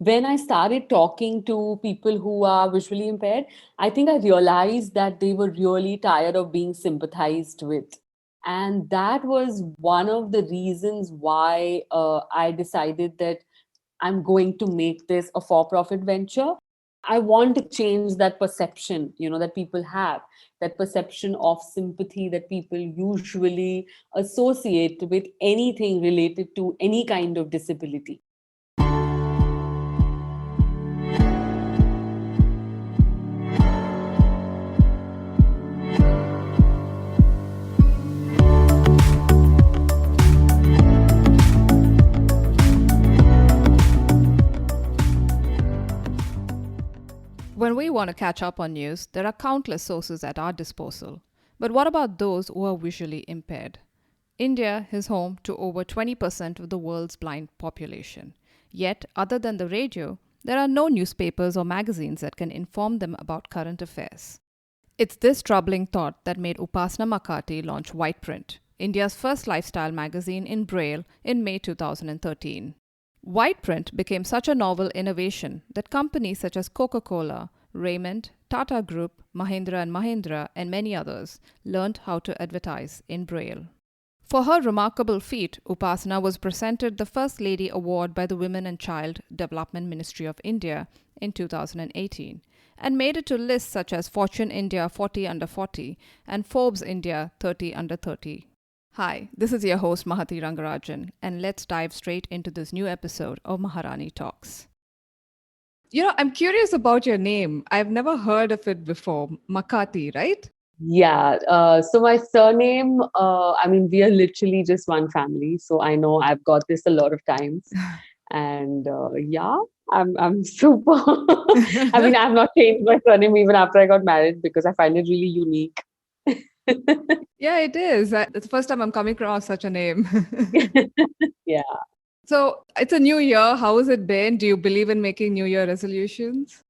when I started talking to people who are visually impaired, I think I realized that they were really tired of being sympathized with. And that was one of the reasons why I decided that I'm going to make this a for profit venture. I want to change that perception, that people have, that perception of sympathy that people usually associate with anything related to any kind of disability. When we want to catch up on news, there are countless sources at our disposal. But what about those who are visually impaired? India is home to over 20% of the world's blind population. Yet, other than the radio, there are no newspapers or magazines that can inform them about current affairs. It's this troubling thought that made Upasana Makati launch Whiteprint, India's first lifestyle magazine in Braille, in May 2013. Whiteprint became such a novel innovation that companies such as Coco Cola, Raymond, Tata Group, Mahindra Mahindra, and many others learned how to advertise in Braille. For her remarkable feat, Upasana was presented the First Lady Award by the Women and Child Development Ministry of India in 2018 and made it to lists such as Fortune India 40 Under 40 and Forbes India 30 Under 30. Hi, this is your host Mahati Rangarajan, and let's dive straight into this new episode of Maharani Talks. I'm curious about your name. I've never heard of it before. Makati, right? Yeah. So my surname, we are literally just one family. So I know I've got this a lot of times. And yeah, I'm super. I've not changed my surname even after I got married because I find it really unique. Yeah, it is. It's the first time I'm coming across such a name. Yeah. So it's a new year. How has it been? Do you believe in making New Year resolutions?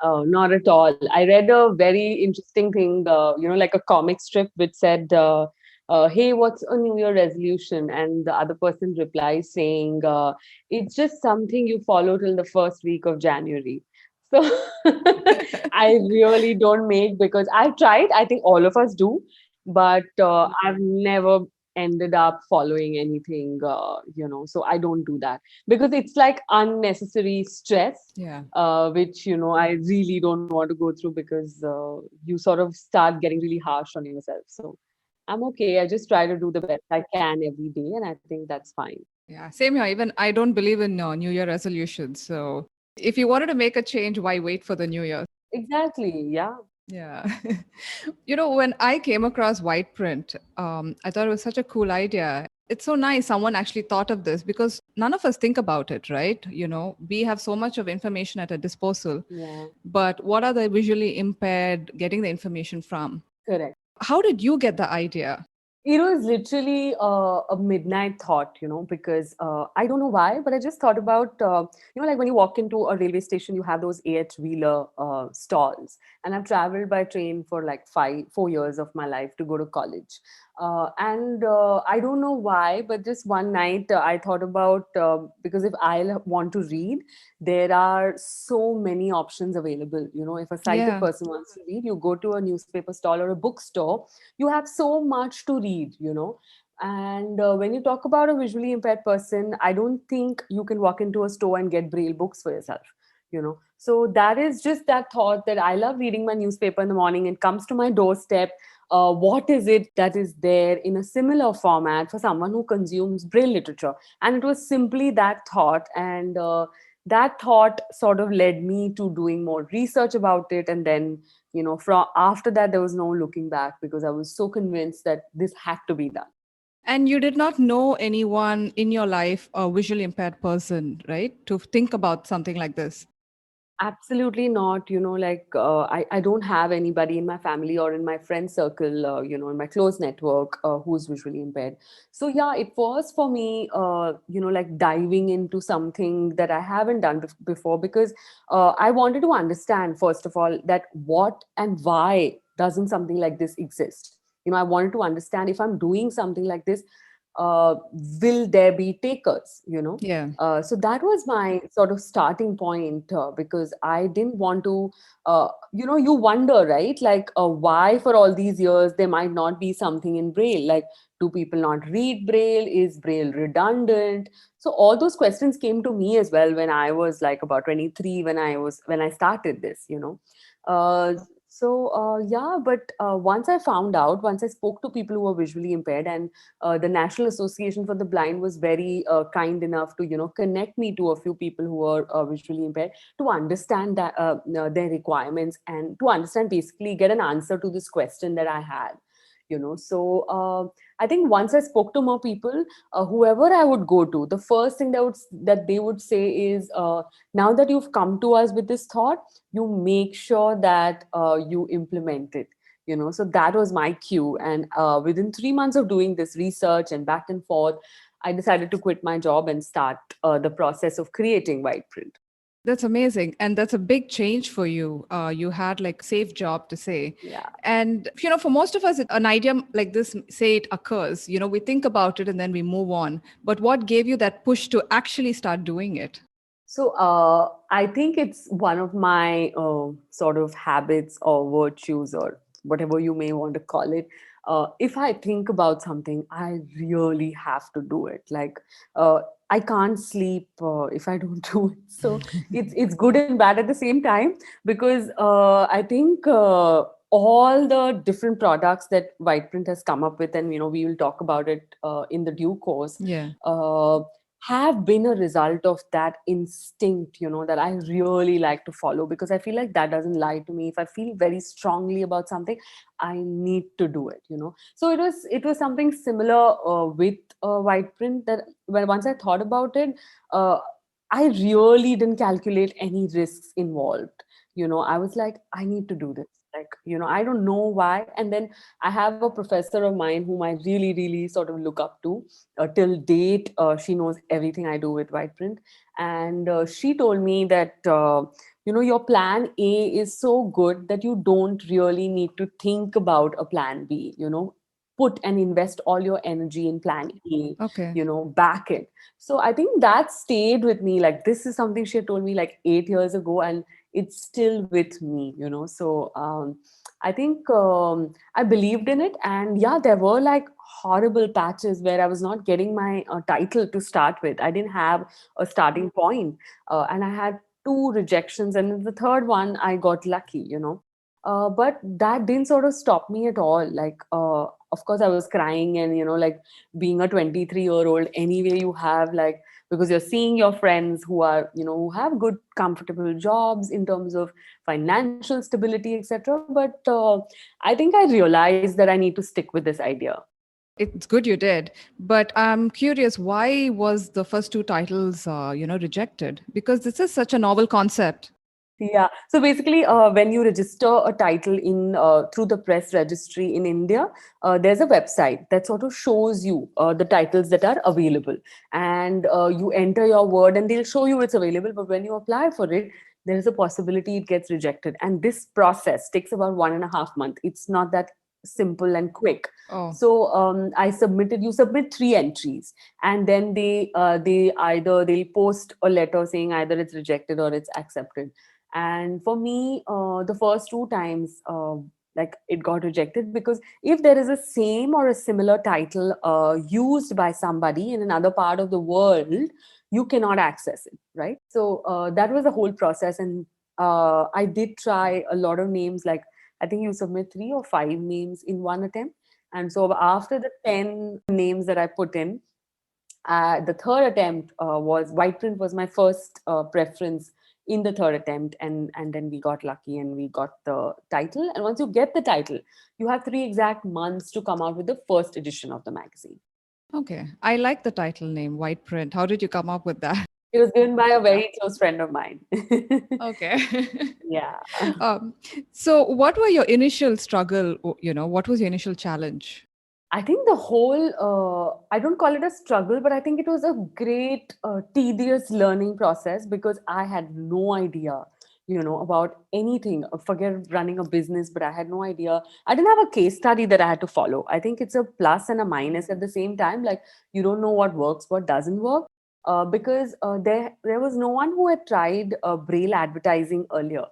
Oh, not at all. I read a very interesting thing, like a comic strip which said, hey, what's a New Year resolution? And the other person replies saying, it's just something you follow till the first week of January. So I really don't make, because I've tried, I think all of us do, but I've never ended up following anything, so I don't do that because it's like unnecessary stress, Yeah. which I really don't want to go through, because you sort of start getting really harsh on yourself. So I'm okay. I just try to do the best I can every day, and I think that's fine. Yeah, same here. Even I don't believe in New Year resolutions. So if you wanted to make a change, why wait for the New Year? Exactly. Yeah. Yeah. When I came across white print, I thought it was such a cool idea. It's so nice someone actually thought of this because none of us think about it, right? We have so much of information at our disposal, Yeah. but what are the visually impaired getting the information from? Correct. How did you get the idea? It was literally a midnight thought, because I don't know why, but I just thought about, like when you walk into a railway station, you have those 8-wheeler stalls. And I've traveled by train for like 4 years of my life to go to college. And I don't know why, but just one night I thought about, because if I want to read, there are so many options available. If a sighted Yeah. person wants to read, you go to a newspaper stall or a bookstore, you have so much to read. And when you talk about a visually impaired person, I don't think you can walk into a store and get Braille books for yourself. So that is just that thought that I love reading my newspaper in the morning. It comes to my doorstep. What is it that is there in a similar format for someone who consumes Braille literature? And it was simply that thought. And that thought sort of led me to doing more research about it. And then, from after that, there was no looking back, because I was so convinced that this had to be done. And you did not know anyone in your life, a visually impaired person, right? To think about something like this. Absolutely not. I don't have anybody in my family or in my friend circle, in my close network, who's visually impaired. So, yeah, it was for me, like diving into something that I haven't done before, because I wanted to understand, first of all, that what and why doesn't something like this exist? I wanted to understand, if I'm doing something like this, uh, will there be takers, you know? Yeah. So that was my sort of starting point, because I didn't want to, you wonder, right? Like, why for all these years there might not be something in Braille? Like, do people not read Braille? Is Braille redundant? So all those questions came to me as well when I was like about 23, when I started this, uh, yeah, but once I spoke to people who were visually impaired, and the National Association for the Blind was very kind enough to connect me to a few people who are visually impaired, to understand that their requirements, and to understand, basically get an answer to this question that I had. So I think once I spoke to more people, whoever I would go to, the first thing that they would say is, now that you've come to us with this thought, you make sure that you implement it. So that was my cue, and within 3 months of doing this research and back and forth, I decided to quit my job and start the process of creating white print. That's amazing. And that's a big change for you. You had like safe job to say. Yeah. And, for most of us, an idea like this, say it occurs, we think about it and then we move on. But what gave you that push to actually start doing it? So I think it's one of my sort of habits or virtues, or whatever you may want to call it. If I think about something, I really have to do it. Like, I can't sleep if I don't do it. So it's good and bad at the same time, because I think all the different products that Whiteprint has come up with, and we will talk about it in the due course. Yeah. Uh, have been a result of that instinct, that I really like to follow, because I feel like that doesn't lie to me. If I feel very strongly about something, I need to do it. So it was something similar with white print, that when once I thought about it, uh, I really didn't calculate any risks involved. I was like, I need to do this. Like, I don't know why. And then I have a professor of mine whom I really, really sort of look up to. Till date, she knows everything I do with white print, and she told me that your plan A is so good that you don't really need to think about a plan B. Put and invest all your energy in plan A. Okay. Back it. So I think that stayed with me. Like, this is something she had told me like 8 years ago, and it's still with me. So I think I believed in it. And yeah, there were like horrible patches where I was not getting my title to start with. I didn't have a starting point. And I had two rejections. And in the third one, I got lucky. But that didn't sort of stop me at all. Like, of course, I was crying, and, like, being a 23-year-old, anyway, you have like, because you're seeing your friends who are, who have good, comfortable jobs in terms of financial stability, etc. But I think I realized that I need to stick with this idea. It's good you did. But I'm curious, why was the first two titles, rejected? Because this is such a novel concept. Yeah. So basically, when you register a title in through the press registry in India, there's a website that sort of shows you the titles that are available, and you enter your word, and they'll show you it's available. But when you apply for it, there is a possibility it gets rejected, and this process takes about 1.5 months. It's not that simple and quick. Oh, So you submit 3 entries, and then they'll post a letter saying either it's rejected or it's accepted. And for me, the first two times, like, it got rejected, because if there is a same or a similar title used by somebody in another part of the world, you cannot access it, right? So that was the whole process. And I did try a lot of names. Like, I think you submit 3 or 5 names in one attempt. And so after the 10 names that I put in, the third attempt was white print was my first preference in the third attempt, and then we got lucky and we got the title. And once you get the title, you have 3 exact months to come out with the first edition of the magazine. okay. I like the title name, White Print. How did you come up with that? It was given by a very close friend of mine. Okay. Yeah. um, so, what were your initial struggle? What was your initial challenge? I think the whole, I don't call it a struggle, but I think it was a great, tedious learning process, because I had no idea, about anything. Forget running a business, but I had no idea. I didn't have a case study that I had to follow. I think it's a plus and a minus at the same time. Like, you don't know what works, what doesn't work. Because there was no one who had tried Braille advertising earlier.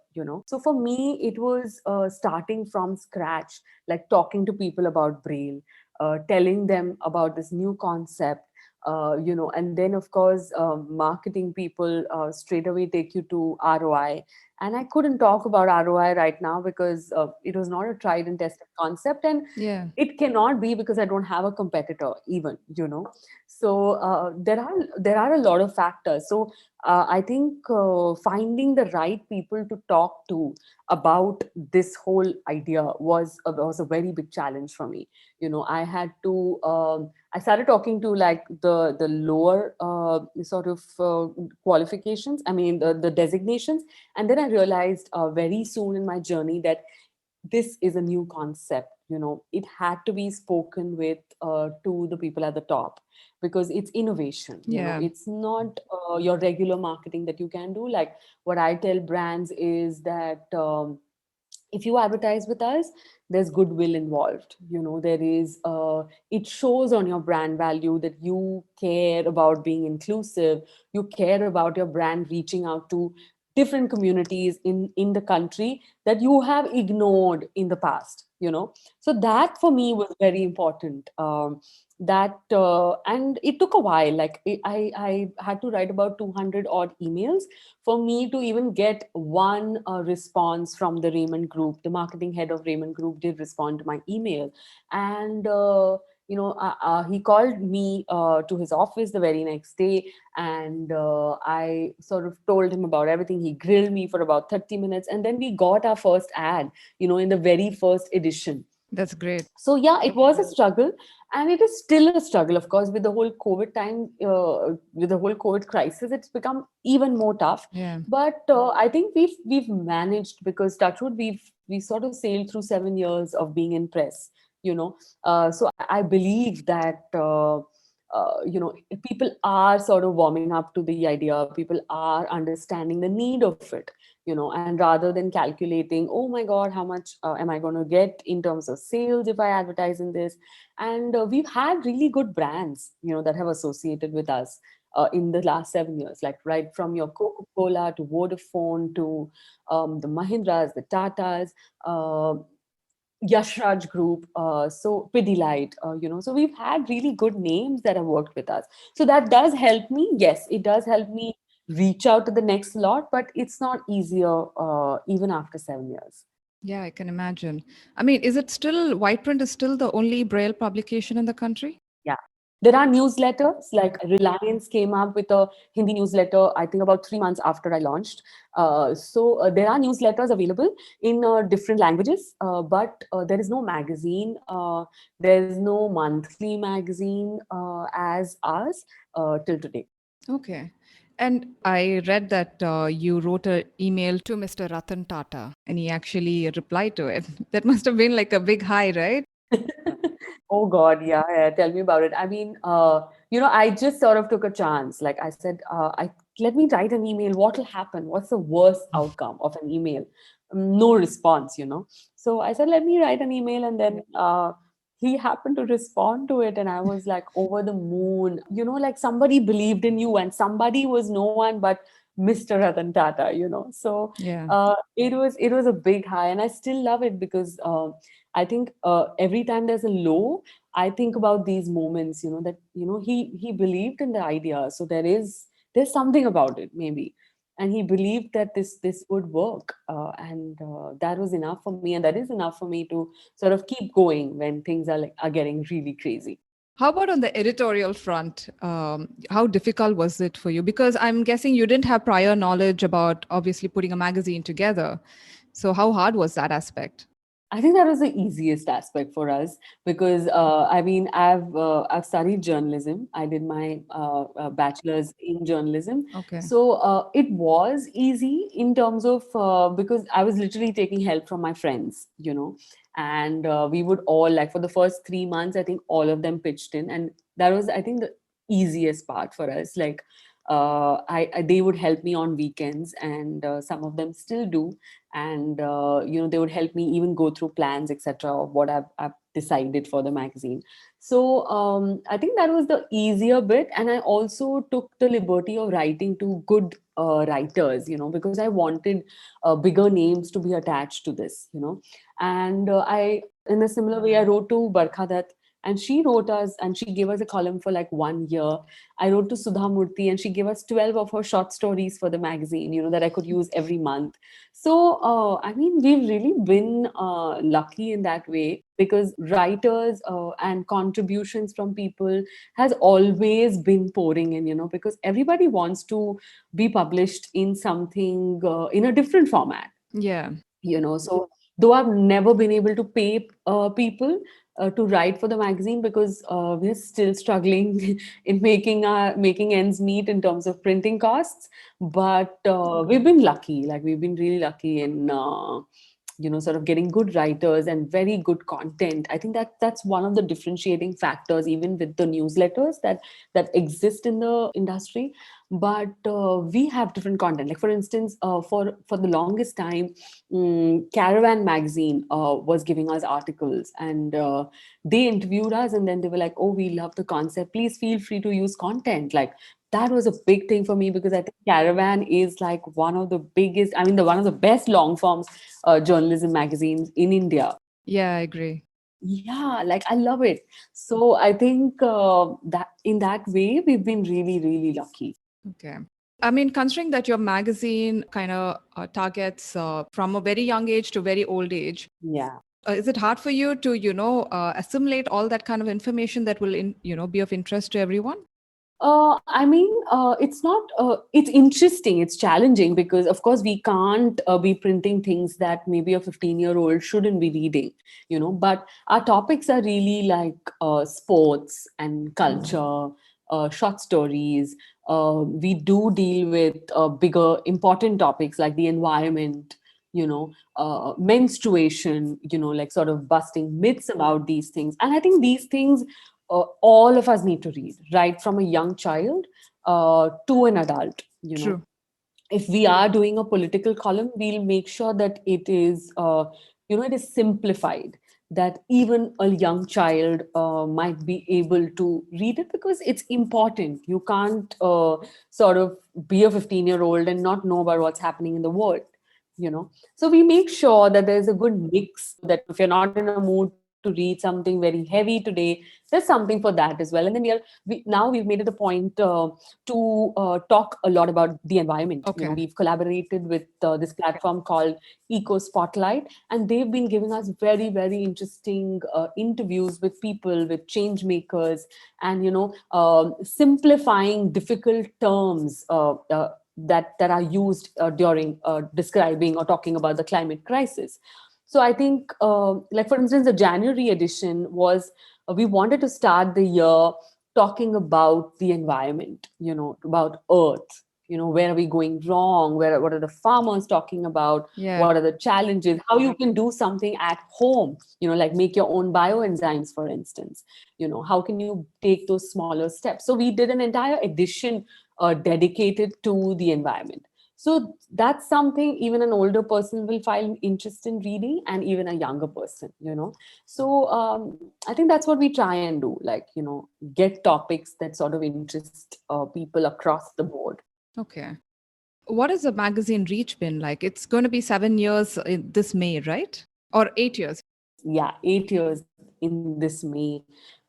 So for me, it was starting from scratch, like talking to people about Braille, telling them about this new concept, and then of course, marketing people straight away take you to ROI. And I couldn't talk about ROI right now because it was not a tried and tested concept, and Yeah. it cannot be because I don't have a competitor even. So there are a lot of factors. So I think finding the right people to talk to about this whole idea was a very big challenge for me. I had to I started talking to like the lower sort of qualifications, I mean the designations. And then I realized very soon in my journey that this is a new concept. It had to be spoken with to the people at the top, because it's innovation. Yeah. It's not your regular marketing that you can do. Like, what I tell brands is that if you advertise with us, there's goodwill involved. There is it shows on your brand value that you care about being inclusive, you care about your brand reaching out to different communities in the country that you have ignored in the past. So that for me was very important. That And it took a while. Like, I had to write about 200 odd emails for me to even get one response from the Raymond Group. The marketing head of Raymond Group did respond to my email. And he called me to his office the very next day. And I sort of told him about everything. He grilled me for about 30 minutes, and then we got our first ad, in the very first edition. That's great. So yeah, it was a struggle, and it is still a struggle, of course. With the whole COVID time, with the whole COVID crisis, it's become even more tough. Yeah. But I think we've managed, because touchwood, we sort of sailed through 7 years of being in press. So I believe that people are sort of warming up to the idea. People are understanding the need of it. And rather than calculating, oh my god, how much am I going to get in terms of sales if I advertise in this. And we've had really good brands that have associated with us in the last 7 years, like right from your Coco Cola to Vodafone to the Mahindras, the Tatas, Yashraj Group, so Pidilite, so we've had really good names that have worked with us. So that does help me. Yes, it does help me reach out to the next lot, but it's not easier even after 7 years. Yeah, I can imagine. I mean, is it still White Print is still the only Braille publication in the country? Yeah. There are newsletters, like Reliance came up with a Hindi newsletter, I think about 3 months after I launched. So there are newsletters available in different languages, but there is no magazine. There's no monthly magazine as ours till today. Okay. And I read that you wrote an email to Mr. Ratan Tata and he actually replied to it. That must have been like a big high, right? Oh God, yeah, yeah. Tell me about it. I mean, I just sort of took a chance. Like I said, I let me write an email. What will happen? What's the worst outcome of an email? No response. So I said, let me write an email, and then he happened to respond to it, and I was like over the moon. Like somebody believed in you, and somebody was no one but Mr. Ratan Tata. So Yeah. it was a big high, and I still love it because. I think every time there's a low, I think about these moments. That he believed in the idea, so there's something about it maybe, and he believed that this would work, and that was enough for me, and that is enough for me to sort of keep going when things are getting really crazy. How about on the editorial front? How difficult was it for you? Because I'm guessing you didn't have prior knowledge about obviously putting a magazine together. So, how hard was that aspect? I think that was the easiest aspect for us because I mean I've studied journalism. I did my bachelor's in journalism, Okay. so it was easy in terms of because I was literally taking help from my friends, and we would all, like, for the first 3 months, I think all of them pitched in, and that was, I think, the easiest part for us. Like they would help me on weekends, and some of them still do. And they would help me even go through plans, etc., of what I've decided for the magazine. So I think that was the easier bit, and I also took the liberty of writing to good writers, because I wanted bigger names to be attached to this, and I in a similar way I wrote to Barkha Dutt, and she wrote us, and she gave us a column for like 1 year. I wrote to Sudha Murthy, and she gave us 12 of her short stories for the magazine, that I could use every month. So, I mean, we've really been lucky in that way, because writers and contributions from people has always been pouring in, because everybody wants to be published in something in a different format. Yeah. So though I've never been able to pay people to write for the magazine, because we're still struggling in making ends meet in terms of printing costs, but we've been lucky, like we've been really lucky in sort of getting good writers and very good content. I think that's one of the differentiating factors, even with the newsletters that exist in the industry. But we have different content, like for instance, for the longest time, Caravan magazine was giving us articles, and they interviewed us, and then they were like, oh, we love the concept, please feel free to use content. Like, that was a big thing for me, because I think Caravan is like one of the biggest, I mean, the one of the best long forms journalism magazines in India. Yeah, I agree. Yeah, like I love it. So I think that in that way we've been really, really lucky. Okay. I mean, considering that your magazine kind of targets from a very young age to very old age, Yeah. is it hard for you to, assimilate all that kind of information that will, be of interest to everyone? I mean, it's not, it's interesting, it's challenging, because, of course, we can't be printing things that maybe a 15-year-old shouldn't be reading, but our topics are really like sports and culture, short stories. We do deal with bigger, important topics like the environment, menstruation, like sort of busting myths about these things. And I think these things all of us need to read, right from a young child to an adult. True. If we are doing a political column, we'll make sure that it is simplified, that even a young child might be able to read it, because it's important. You can't sort of be a 15-year-old and not know about what's happening in the world. So we make sure that there's a good mix, that if you're not in a mood to read something very heavy today, there's something for that as well. And then now we've made it a point to talk a lot about the environment. Okay. We've collaborated with this platform called Eco Spotlight, and they've been giving us very, very interesting interviews with people, with change makers, and simplifying difficult terms that are used during describing or talking about the climate crisis. So I think, like for instance, the January edition was, we wanted to start the year talking about the environment, about Earth. Where are we going wrong? What are the farmers talking about? Yeah. What are the challenges? How you can do something at home, like make your own bioenzymes, for instance. How can you take those smaller steps? So we did an entire edition dedicated to the environment. So that's something even an older person will find interest in reading, and even a younger person. So I think that's what we try and do, like, get topics that sort of interest people across the board. Okay. What has the magazine reach been like? It's going to be 7 years in this May, right? Or 8 years? Yeah, 8 years in this May.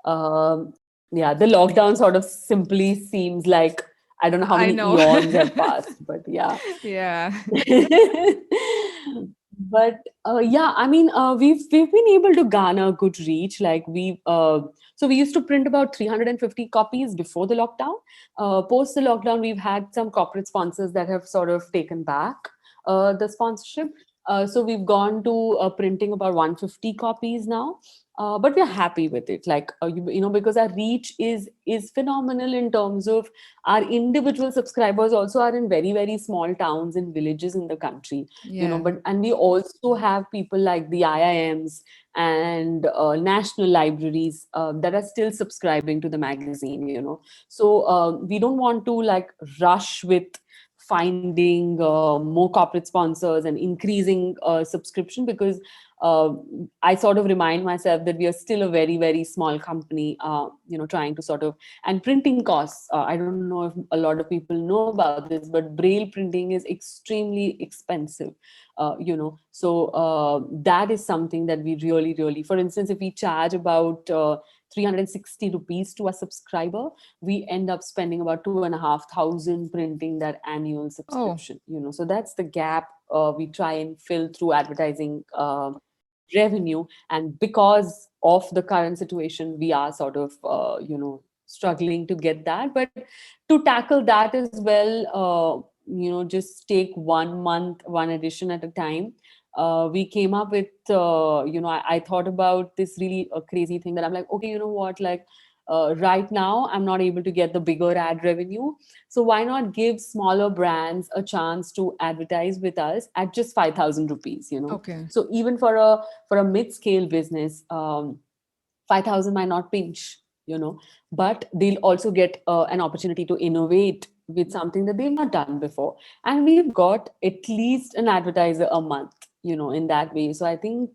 Yeah, the lockdown sort of simply seems like, I don't know how I many know. eons have passed, but yeah. Yeah. But yeah, I mean, we've been able to garner good reach. Like so we used to print about 350 copies before the lockdown. Post the lockdown, we've had some corporate sponsors that have sort of taken back the sponsorship. So we've gone to printing about 150 copies now. but we're happy with it. Like because our reach is phenomenal in terms of our individual subscribers also are in very very small towns and villages in the country. Yeah. But and we also have people like the IIMs and national libraries that are still subscribing to the magazine. So we don't want to like rush with finding more corporate sponsors and increasing subscription, because uh, I sort of remind myself that we are still a very very small company, trying to sort of. And printing costs, I don't know if a lot of people know about this, but Braille printing is extremely expensive. That is something that we really really, for instance, if we charge about 360 rupees to a subscriber, we end up spending about 2,500 printing that annual Oh, subscription. So that's the gap we try and fill through advertising revenue. And because of the current situation, we are sort of struggling to get that. But to tackle that as well, just take 1 month, one edition at a time. We came up with I thought about this really crazy thing, that I'm like, okay, you know what, like right now I'm not able to get the bigger ad revenue, so why not give smaller brands a chance to advertise with us at just 5,000 rupees. okay. So even for a mid scale business, 5,000 might not pinch, but they'll also get an opportunity to innovate with something that they've not done before. And we've got at least an advertiser a month, in that way. So I think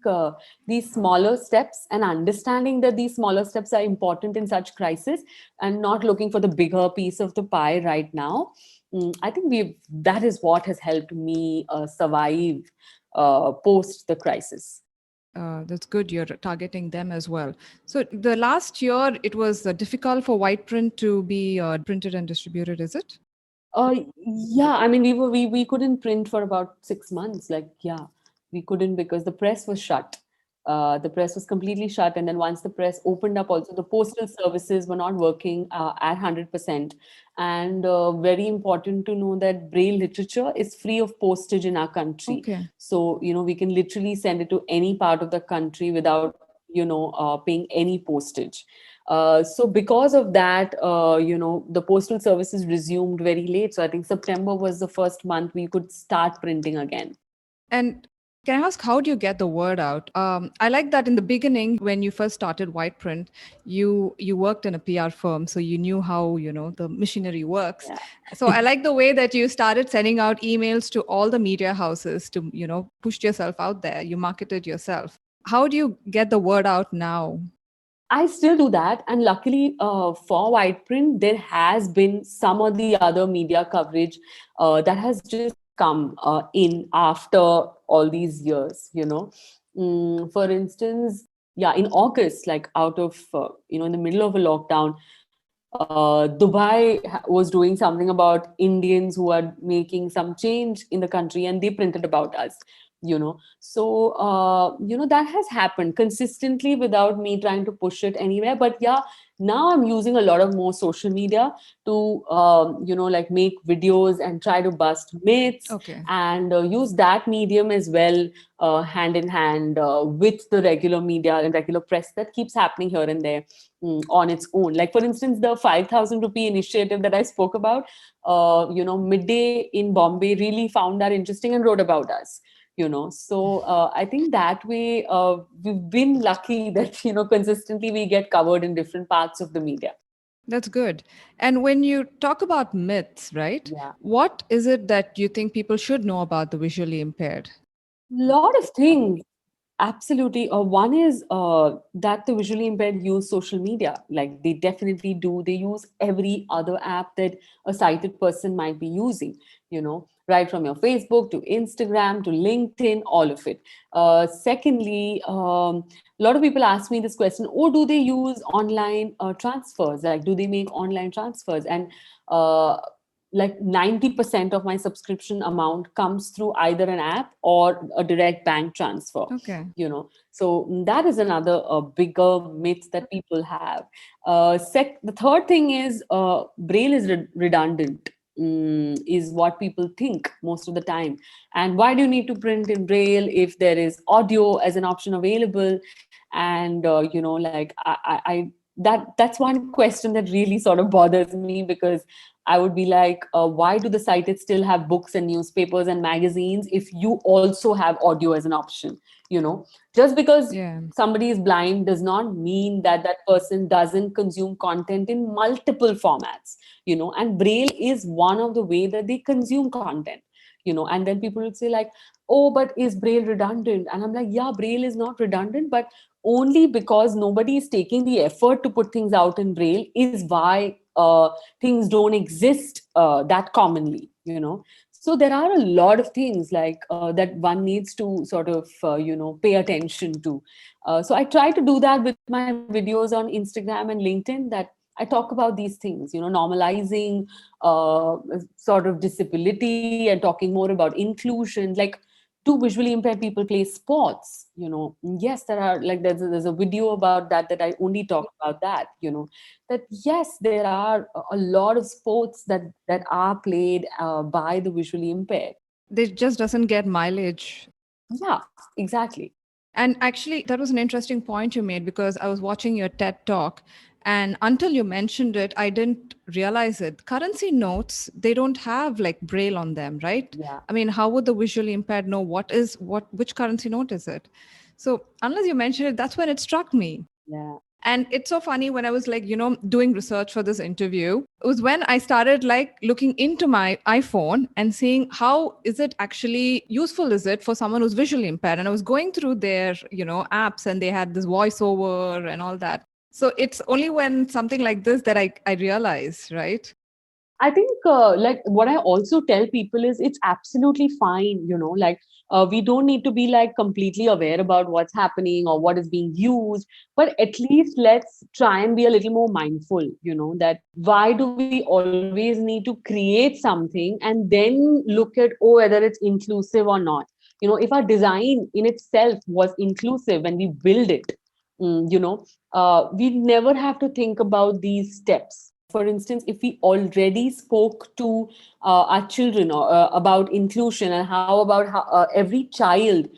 these smaller steps, and understanding that these smaller steps are important in such crisis, and not looking for the bigger piece of the pie right now. I think that is what has helped me survive post the crisis. That's good. You're targeting them as well. So the last year, it was difficult for white print to be printed and distributed, is it? Yeah, I mean, we couldn't print for about 6 months. Like, yeah, we couldn't because the press was shut. The press was completely shut, and then once the press opened up, also the postal services were not working at 100%. And very important to know that Braille literature is free of postage in our country. Okay. So we can literally send it to any part of the country without paying any postage. So because of that, the postal services resumed very late. So I think September was the first month we could start printing again. And can I ask, how do you get the word out? I like that in the beginning, when you first started White Print, you worked in a PR firm, so you knew how the machinery works. Yeah. So I like the way that you started sending out emails to all the media houses to push yourself out there. You marketed yourself. How do you get the word out now? I still do that, and luckily for White Print, there has been some of the other media coverage that has just come in after all these years. For instance, yeah, in August, like out of in the middle of a lockdown, Dubai was doing something about Indians who are making some change in the country, and they printed about us. So that has happened consistently without me trying to push it anywhere. But yeah, now I'm using a lot of more social media to like make videos and try to bust myths, Okay. and use that medium as well, hand in hand with the regular media and regular press that keeps happening here and there, on its own. Like for instance, the 5,000 rupee initiative that I spoke about, Midday in Bombay really found that interesting and wrote about us. So I think that way we've been lucky that consistently we get covered in different parts of the media. That's good. And when you talk about myths, right? Yeah. What is it that you think people should know about the visually impaired? Lot of things. Absolutely. One is that the visually impaired use social media. Like they definitely do. They use every other app that a sighted person might be using, right from your Facebook to Instagram to LinkedIn, all of it. Secondly, a lot of people ask me this question: oh, do they use online transfers? Like, do they make online transfers? And uh, like 90% of my subscription amount comes through either an app or a direct bank transfer. Okay. So that is another bigger myth that people have. The third thing is Braille is redundant, is what people think most of the time. And why do you need to print in Braille if there is audio as an option available? And like I that's one question that really sort of bothers me, because I would be like, why do the sighted still have books and newspapers and magazines if you also have audio as an option? you know just because Yeah. somebody is blind does not mean that that person doesn't consume content in multiple formats. And Braille is one of the way that they consume content. And then people would say like, oh, but is Braille redundant? And I'm like, yeah, Braille is not redundant, but only because nobody is taking the effort to put things out in Braille is why things don't exist that commonly. So there are a lot of things like that one needs to sort of pay attention to. So I try to do that with my videos on Instagram and LinkedIn, that I talk about these things, normalizing sort of disability and talking more about inclusion. Like, do visually impaired people play sports? Yes, there are, like, there's a video about that I only talk about that. That yes, there are a lot of sports that are played by the visually impaired. They just doesn't get mileage. Yeah, exactly. And actually, that was an interesting point you made because I was watching your TED talk. And until you mentioned it, I didn't realize it. Currency notes, they don't have like Braille on them, right? Yeah, I mean, how would the visually impaired know which currency note is it? So, unless you mentioned it, that's when it struck me. yeah. And it's so funny when I was like, doing research for this interview. It was when I started like looking into my iPhone and seeing how is it actually useful is it for someone who's visually impaired. And I was going through their, apps and they had this voiceover and all that. So it's only when something like this that I realized, right? I think, like, what I also tell people is it's absolutely fine, like, we don't need to be like completely aware about what's happening or what is being used, but at least let's try and be a little more mindful, that why do we always need to create something and then look at, oh, whether it's inclusive or not. If our design in itself was inclusive when we build it, we never have to think about these steps. For instance, if we already spoke to our children about inclusion, and how about how every child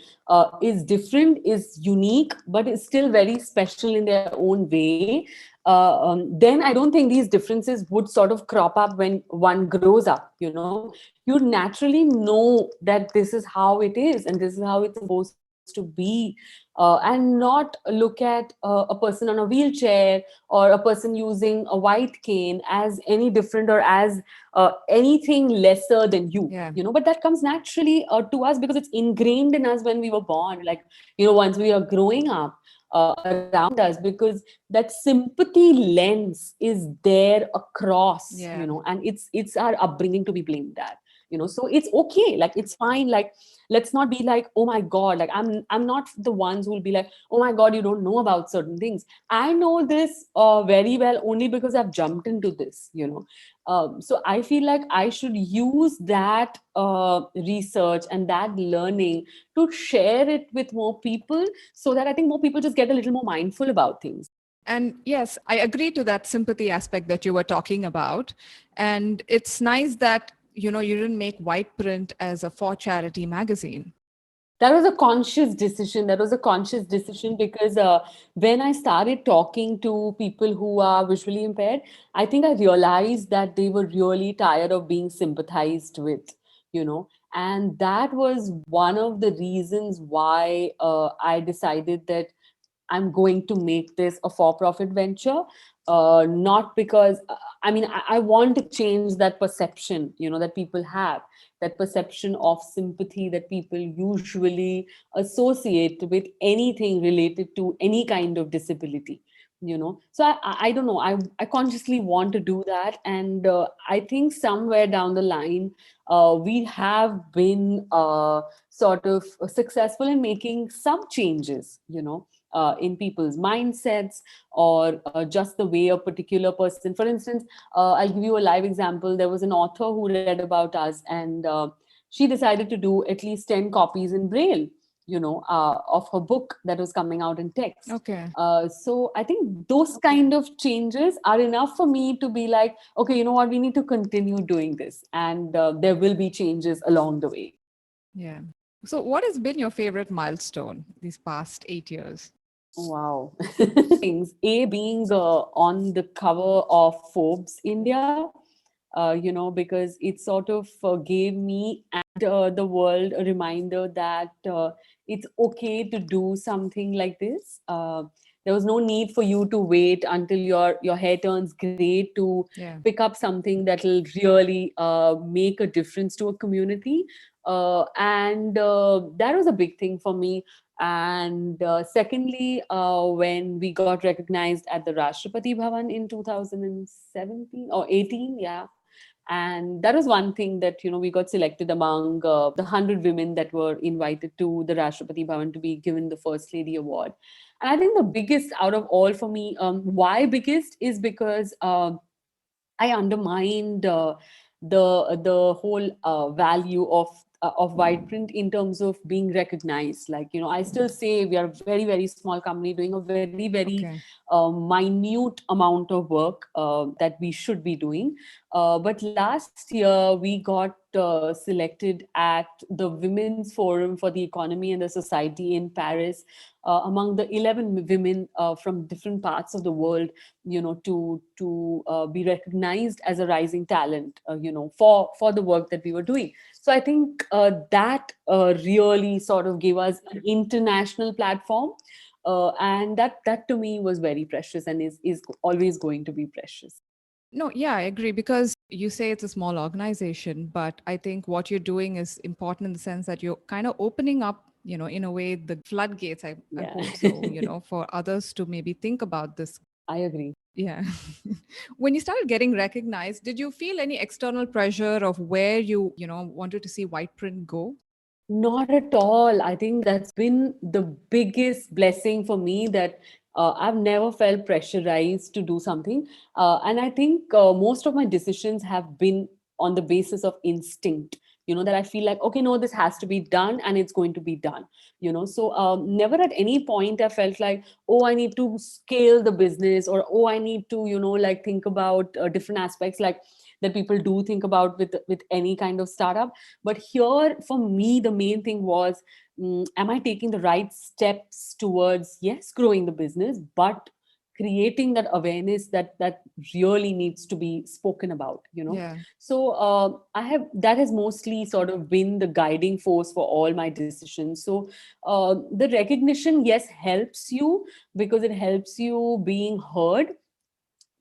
is different, is unique, but is still very special in their own way, then I don't think these differences would sort of crop up when one grows up. You naturally know that this is how it is and this is how it's supposed to be, and not look at a person on a wheelchair or a person using a white cane as any different or as anything lesser than you. Yeah. But that comes naturally to us because it's ingrained in us when we were born. Like, once we are growing up around us, because that sympathy lens is there across, Yeah. and it's our upbringing to be blamed at. So it's okay, like it's fine. Like, let's not be like, oh my god, like I'm not the ones who will be like, oh my god, you don't know about certain things. I know this very well only because I've jumped into this. So I feel like I should use that research and that learning to share it with more people, so that I think more people just get a little more mindful about things. And yes, I agree to that sympathy aspect that you were talking about. And it's nice that, you didn't make White Print as a for charity magazine. That was a conscious decision. That was a conscious decision because when I started talking to people who are visually impaired, I think I realized that they were really tired of being sympathized with. And that was one of the reasons why I decided that I'm going to make this a for profit venture. Not because, I mean, I want to change that perception, that people have, that perception of sympathy that people usually associate with anything related to any kind of disability. So I don't know, I consciously want to do that. And I think somewhere down the line, we have been sort of successful in making some changes, in people's mindsets, or just the way a particular person, for instance, I'll give you a live example. There was an author who read about us, and she decided to do at least 10 copies in Braille, of her book that was coming out in text. Okay. So I think those kind of changes are enough for me to be like, okay, you know what, we need to continue doing this, and there will be changes along the way. Yeah. So, what has been your favorite milestone these past 8 years? Wow. Things. A, being on the cover of Forbes India, because it sort of gave me and the world a reminder that it's okay to do something like this. There was no need for you to wait until your hair turns great to Yeah. pick up something that will really make a difference to a community. And that was a big thing for me. And secondly, when we got recognized at the Rashtrapati Bhavan in 2017 or 18, yeah, and that was one thing that we got selected among the 100 women that were invited to the Rashtrapati Bhavan to be given the First Lady Award. And I think the biggest out of all for me, why biggest, is because I undermined the whole value of white print in terms of being recognized. Like, I still say we are a very, very small company doing a very, very Okay. minute amount of work that we should be doing. But last year we got selected at the Women's Forum for the Economy and the Society in Paris, among the 11 women from different parts of the world, to be recognized as a rising talent, for the work that we were doing. So I think that really sort of gave us an international platform, and that to me was very precious, and is always going to be precious. No, yeah, I agree because you say it's a small organization, but I think what you're doing is important in the sense that you're kind of opening up, in a way, the floodgates. I Yeah. hope so, for others to maybe think about this. I agree. Yeah. When you started getting recognized, did you feel any external pressure of where you wanted to see white print go? Not at all. I think that's been the biggest blessing for me, that I've never felt pressurized to do something. And I think most of my decisions have been on the basis of instinct, that I feel like, okay, no, this has to be done and it's going to be done. So never at any point I felt like, oh, I need to scale the business, or, oh, I need to, like, think about different aspects, like that people do think about with any kind of startup. But here, for me, the main thing was, am I taking the right steps towards, yes, growing the business, but creating that awareness that really needs to be spoken about. Yeah. So I have that has mostly sort of been the guiding force for all my decisions. So the recognition, yes, helps you, because it helps you being heard.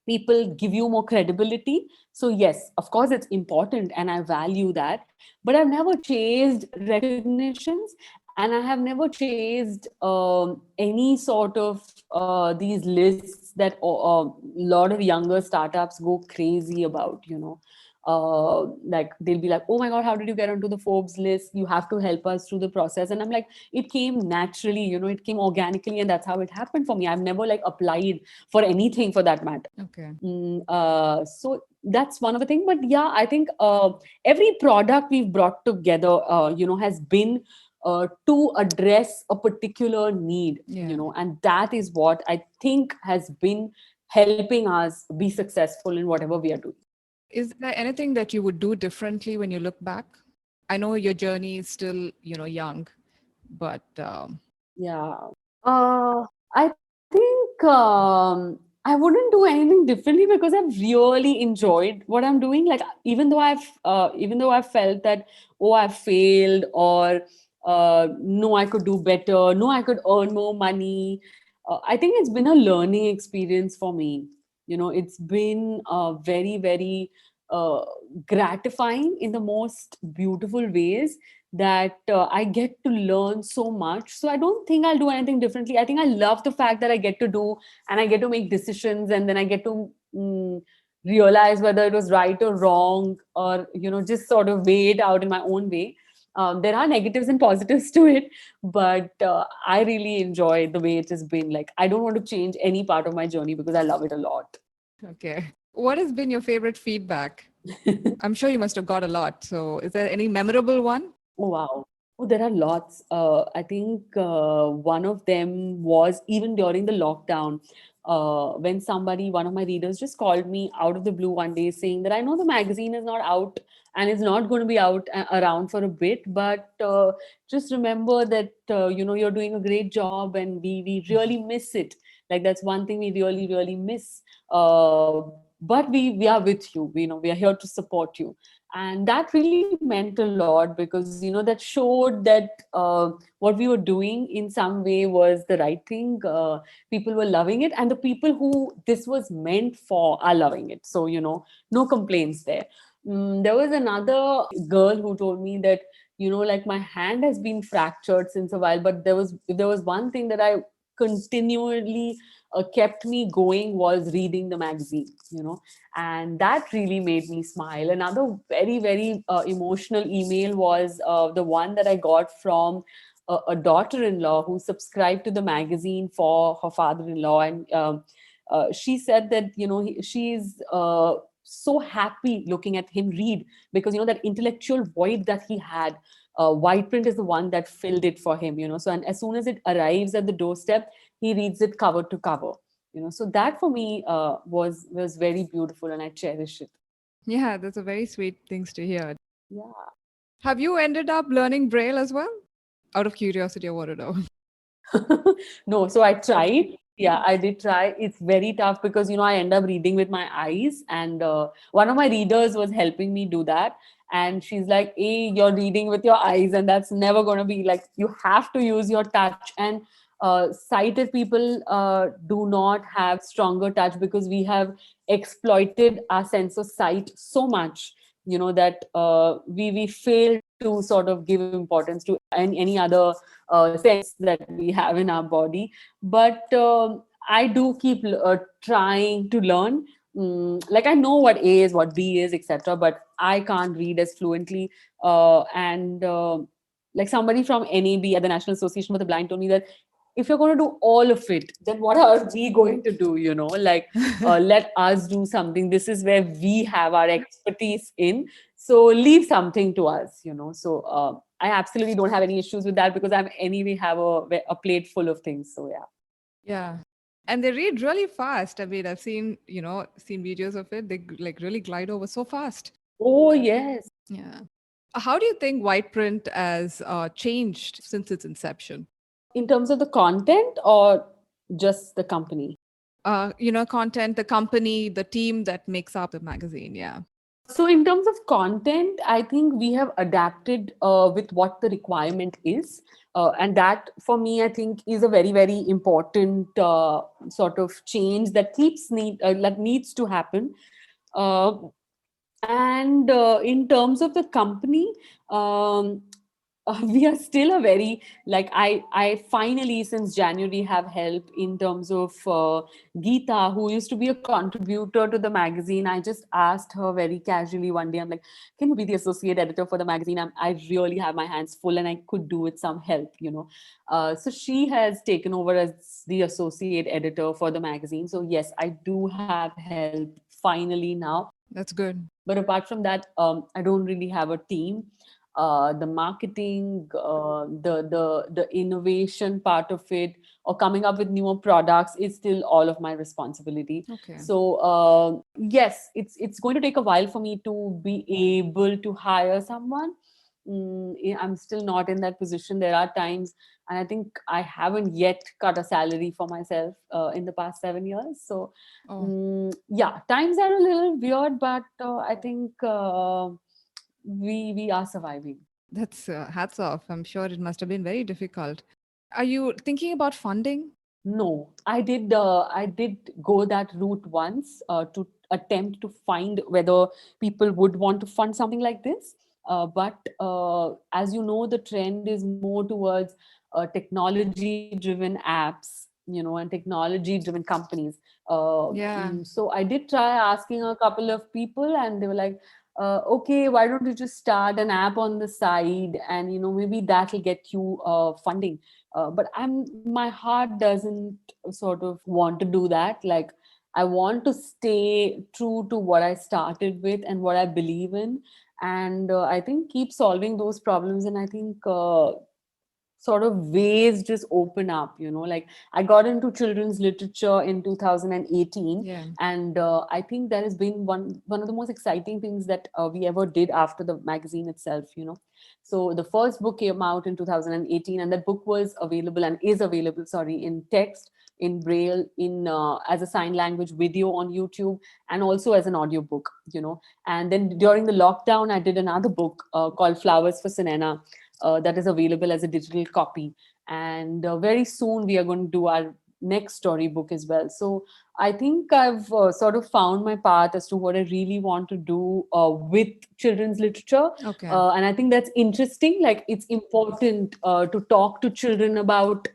People give you more credibility. So yes, of course, it's important and I value that. But I've never chased recognitions, and I have never chased any sort of these lists that a lot of younger startups go crazy about. Like, they'll be like, oh my god, how did you get onto the Forbes list? You have to help us through the process. And I'm like, it came naturally, it came organically, and that's how it happened for me. I've never, like, applied for anything for that matter. Okay. So that's one of the things. But yeah, I think every product we've brought together, has been to address a particular need, Yeah. and that is what I think has been helping us be successful in whatever we are doing. Is there anything that you would do differently when you look back? I know your journey is still, young, but Yeah. I think I wouldn't do anything differently, because I've really enjoyed what I'm doing. Like, even though I've felt that, oh, I failed, or no, I could do better, no, I could earn more money. I think it's been a learning experience for me. It's been very, very uh, gratifying in the most beautiful ways, that I get to learn so much. So I don't think I'll do anything differently. I think I love the fact that I get to do, and I get to make decisions, and then I get to realize whether it was right or wrong, or just sort of weigh it out in my own way. There are negatives and positives to it, but I really enjoy the way it has been. Like, I don't want to change any part of my journey, because I love it a lot. okay. What has been your favorite feedback? I'm sure you must have got a lot. So, is there any memorable one? Oh, wow. Oh, there are lots. I think one of them was even during the lockdown, when somebody, one of my readers, just called me out of the blue one day saying that I know the magazine is not out and it's not going to be out around for a bit, but just remember that you're doing a great job and we really miss it. Like that's one thing we really miss. But we are with you. We are here to support you, and that really meant a lot because that showed that what we were doing in some way was the right thing. People were loving it, and the people who this was meant for are loving it. So no complaints there. There was another girl who told me that like my hand has been fractured since a while, but there was one thing that I continually kept me going was reading the magazine. And that really made me smile. Another very emotional email was the one that I got from a daughter-in-law who subscribed to the magazine for her father-in-law, and she said that she's so happy looking at him read, because that intellectual void that he had, white print is the one that filled it for him. So, and as soon as it arrives at the doorstep, he reads it cover to cover. So that for me was very beautiful, and I cherish it. Yeah, that's a very sweet things to hear. Yeah. Have you ended up learning Braille as well? Out of curiosity, I want to know. No, so I tried. Yeah, I did try. It's very tough because I end up reading with my eyes, and one of my readers was helping me do that. And she's like, "Hey, you're reading with your eyes, and that's never going to be like. You have to use your touch." And sighted people do not have stronger touch because we have exploited our sense of sight so much, that we fail to sort of give importance to any other sense that we have in our body. But I do keep trying to learn. Like I know what A is, what B is, etc., but I can't read as fluently. And like somebody from NAB, at the National Association for the Blind, told me that if you're going to do all of it, then what are we going to do? Like let us do something. This is where we have our expertise in. So leave something to us. So I absolutely don't have any issues with that because I anyway have a plate full of things. So yeah. Yeah. And they read really fast. I mean, I've seen, seen videos of it. They like really glide over so fast. Oh yes. Yeah. How do you think white print has changed since its inception? In terms of the content or just the company? Content, the company, the team that makes up the magazine. Yeah. So, in terms of content, I think we have adapted with what the requirement is. And that, for me, I think is a very important sort of change that needs to happen. Uh, and in terms of the company, um, we are still a very, like, I finally since January have help in terms of Geeta, who used to be a contributor to the magazine. I just asked her very casually one day, I'm like, can you be the associate editor for the magazine? I really have my hands full and I could do with some help. So she has taken over as the associate editor for the magazine. So yes, I do have help finally now. That's good. But apart from that, I don't really have a team. The marketing, the innovation part of it, or coming up with newer products is still all of my responsibility. Okay. So yes, it's going to take a while for me to be able to hire someone. I'm still not in that position. There are times, and I think I haven't yet cut a salary for myself in the past 7 years. So Oh, yeah, times are a little weird, but I think we are surviving. that's hats off. I'm sure it must have been very difficult. Are you thinking about funding? No, I did go that route once to attempt to find whether people would want to fund something like this. But as you know, the trend is more towards technology-driven apps, and technology-driven companies. Yeah. So I did try asking a couple of people, and they were like, "Okay, why don't you just start an app on the side, and maybe that'll get you funding." But my heart doesn't sort of want to do that. Like, I want to stay true to what I started with and what I believe in. and I think keep solving those problems. And I think sort of ways just open up, like I got into children's literature in 2018, Yeah. and I think that has been one of the most exciting things that we ever did after the magazine itself. So the first book came out in 2018, and that book was available and is available, sorry, in text, in Braille, in as a sign language video on YouTube, and also as an audiobook. And then during the lockdown, I did another book called Flowers for Sinena, that is available as a digital copy. And very soon we are going to do our next storybook as well. So I think I've sort of found my path as to what I really want to do with children's literature. Okay. And I think that's interesting. Like, it's important to talk to children about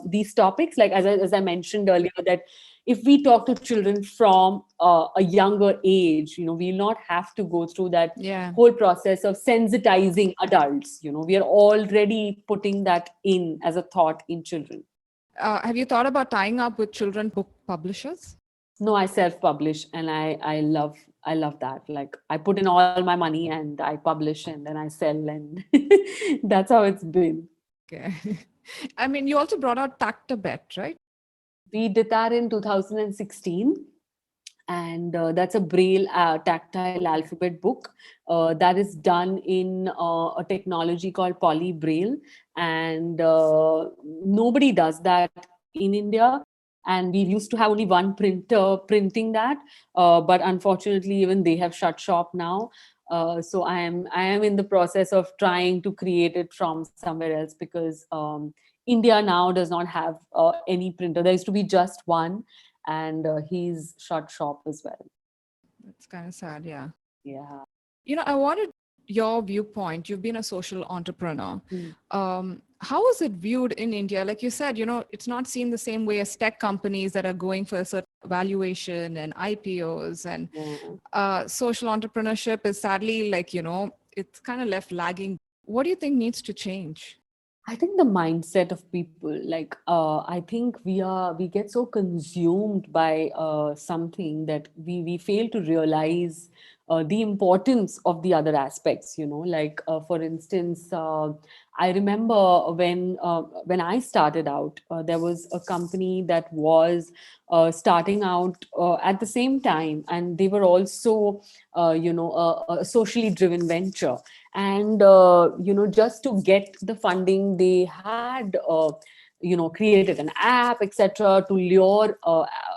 these topics. Like, as I mentioned earlier, that if we talk to children from a younger age, we'll not have to go through that Yeah. whole process of sensitizing adults. We are already putting that in as a thought in children. Have you thought about tying up with children book publishers? No, I self-publish, and I love that. Like, I put in all my money and I publish and then I sell, and that's how it's been. Okay. I mean, you also brought out Tactabet, right? We did that in 2016, and that's a Braille tactile alphabet book that is done in a technology called Poly Braille, and nobody does that in India. And we used to have only one printer printing that, but unfortunately, even they have shut shop now. So I am in the process of trying to create it from somewhere else, because India now does not have any printer. There used to be just one, and he's shut shop as well. That's kind of sad, yeah. Yeah. I wanted your viewpoint. You've been a social entrepreneur. Mm. How is it viewed in India? Like you said, it's not seen the same way as tech companies that are going for a certain valuation and IPOs, and Yeah. social entrepreneurship is sadly like, it's kind of left lagging. What do you think needs to change? I think the mindset of people, like, I think we get so consumed by something that we fail to realize the importance of the other aspects. Like, for instance, I remember when I started out, there was a company that was starting out at the same time, and they were also a socially driven venture. And just to get the funding, they had created an app, etc., to lure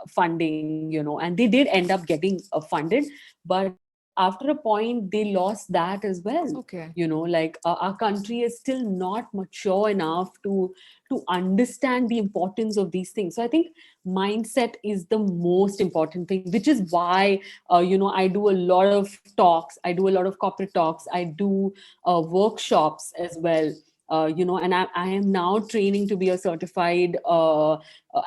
funding, and they did end up getting funded. But after a point, they lost that as well. Okay. Like, our country is still not mature enough to understand the importance of these things. So I think mindset is the most important thing, which is why I do a lot of talks, I do a lot of corporate talks, I do workshops as well. And I am now training to be a certified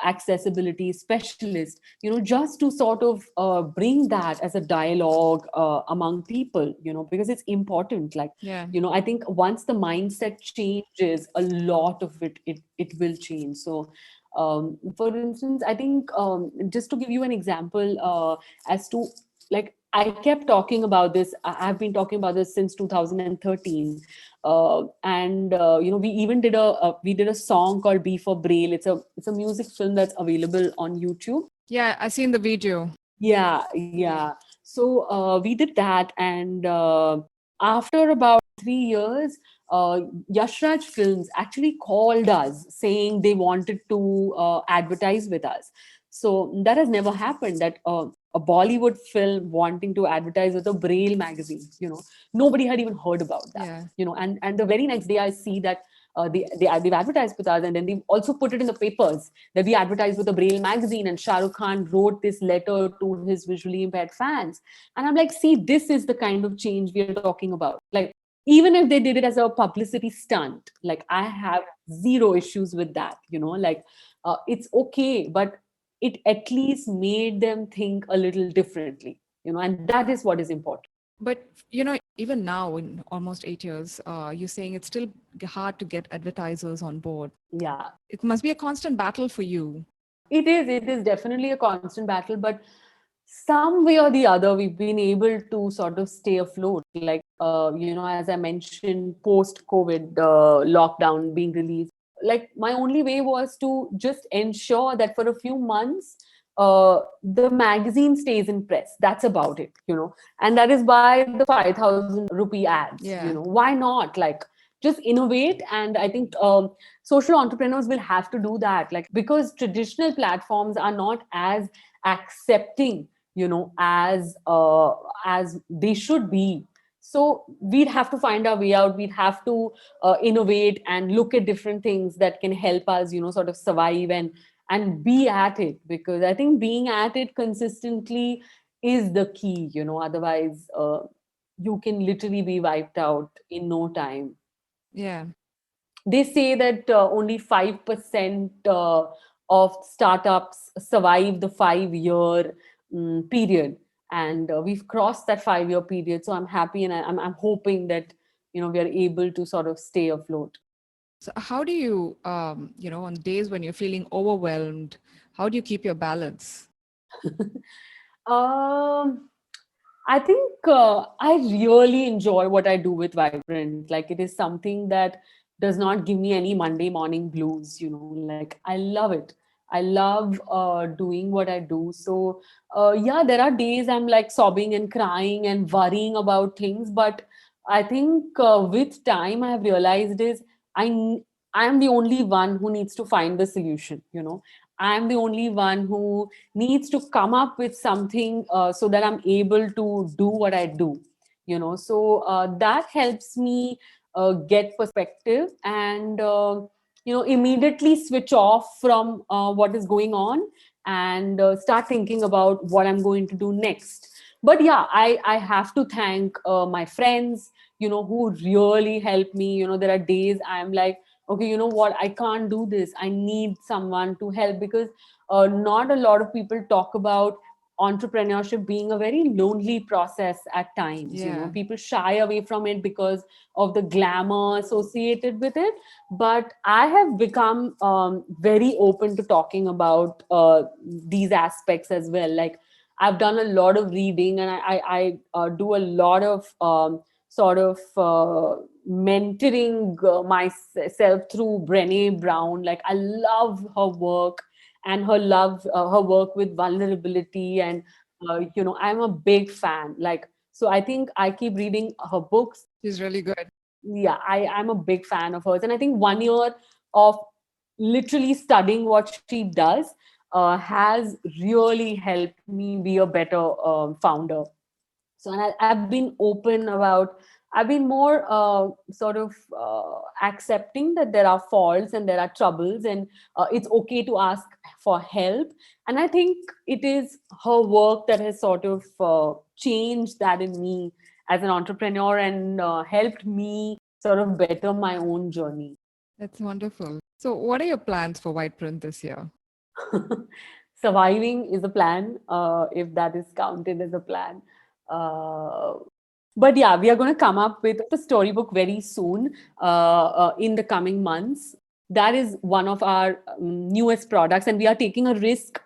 accessibility specialist, just to sort of bring that as a dialogue among people, because it's important. Like, Yeah. I think once the mindset changes, a lot of it will change. So for instance, I think, just to give you an example, as to, like, I kept talking about this. I've been talking about this since 2013, and we even did a song called "B for Braille." It's a music film that's available on YouTube. Yeah, I seen the video. Yeah. So we did that, and after about 3 years, uh, Yashraj Films actually called us saying they wanted to advertise with us. So that has never happened. That a Bollywood film wanting to advertise with a Braille magazine. Nobody had even heard about that. Yeah. And the very next day, I see that they've advertised with us, and then they've also put it in the papers that we advertised with a Braille magazine, and Shah Rukh Khan wrote this letter to his visually impaired fans. And I'm like, see, this is the kind of change we are talking about. Like, even if they did it as a publicity stunt, like, I have zero issues with that. Like, it's okay, but it at least made them think a little differently. And that is what is important. But, even now, in almost 8 years, you're saying it's still hard to get advertisers on board. Yeah. It must be a constant battle for you. It is definitely a constant battle, but some way or the other, we've been able to sort of stay afloat. Like, as I mentioned, post COVID lockdown being released, like my only way was to just ensure that for a few months, the magazine stays in press. That's about it. And that is by the 5,000 rupee ads. Yeah. Why not? Like, just innovate. And I think social entrepreneurs will have to do that, like, because traditional platforms are not as accepting, as they should be. So we'd have to find our way out. We'd have to innovate and look at different things that can help us, sort of survive and be at it, because I think being at it consistently is the key. Otherwise, you can literally be wiped out in no time. Yeah. They say that only 5% of startups survive the 5-year period, and we've crossed that 5-year period. So I'm happy, and I'm hoping that we are able to sort of stay afloat. So how do you, on days when you're feeling overwhelmed, how do you keep your balance? um I think I really enjoy what I do with Vibrant. Like, it is something that does not give me any Monday morning blues. Like, I love it. I love doing what I do. So, yeah, there are days I'm like sobbing and crying and worrying about things. But I think with time, I have realized is I n- I am the only one who needs to find the solution. I am the only one who needs to come up with something so that I'm able to do what I do. So that helps me get perspective and immediately switch off from what is going on, and start thinking about what I'm going to do next. But yeah, I have to thank my friends, who really help me. There are days I'm like, okay, you know what, I can't do this, I need someone to help, because not a lot of people talk about entrepreneurship being a very lonely process at times. Yeah. People shy away from it because of the glamour associated with it. But I have become very open to talking about these aspects as well. Like, I've done a lot of reading, and I do a lot of sort of mentoring myself through Brené Brown. Like, I love her work, and her work with vulnerability, and I'm a big fan. Like, so I think I keep reading her books. She's really good. Yeah, I'm a big fan of hers, and I think 1 year of literally studying what she does has really helped me be a better founder. So, and I've been open about, I've been more sort of accepting that there are faults and there are troubles, and it's okay to ask for help. And I think it is her work that has sort of changed that in me as an entrepreneur, and helped me sort of better my own journey. That's wonderful. So what are your plans for White Print this year? Surviving is a plan, if that is counted as a plan. Uh, but yeah, we are going to come up with a storybook very soon, in the coming months. That is one of our newest products, and we are taking a risk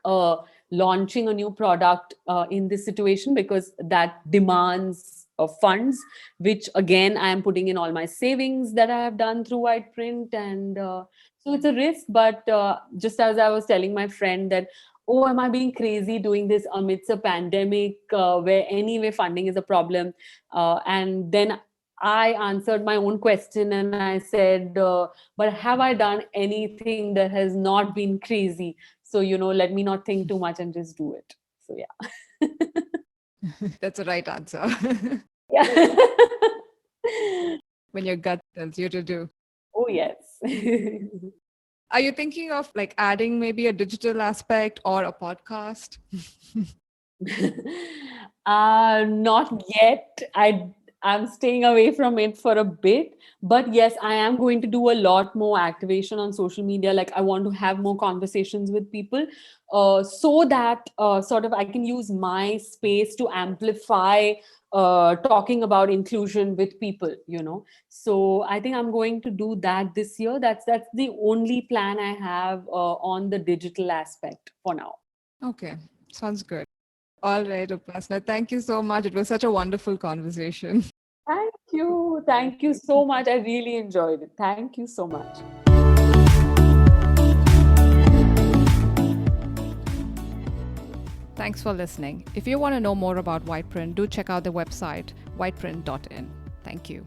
launching a new product in this situation, because that demands funds, which again I am putting in all my savings that I have done through White Print. And so it's a risk. But just as I was telling my friend that, oh, am I being crazy doing this amidst a pandemic where anyway funding is a problem? And then I answered my own question, and I said, but have I done anything that has not been crazy? So, let me not think too much and just do it. So, yeah. That's the right answer. Yeah. When your gut tells you to do. Oh, yes. Are you thinking of like adding maybe a digital aspect or a podcast? Not yet. I'm staying away from it for a bit, but yes, I am going to do a lot more activation on social media. Like, I want to have more conversations with people, so that sort of I can use my space to amplify talking about inclusion with people. So I think I'm going to do that this year. That's the only plan I have on the digital aspect for now. Okay, sounds good. All right, Upasana. Thank you so much. It was such a wonderful conversation. Thank you. Thank you so much. I really enjoyed it. Thank you so much. Thanks for listening. If you want to know more about Whiteprint, do check out the website whiteprint.in. Thank you.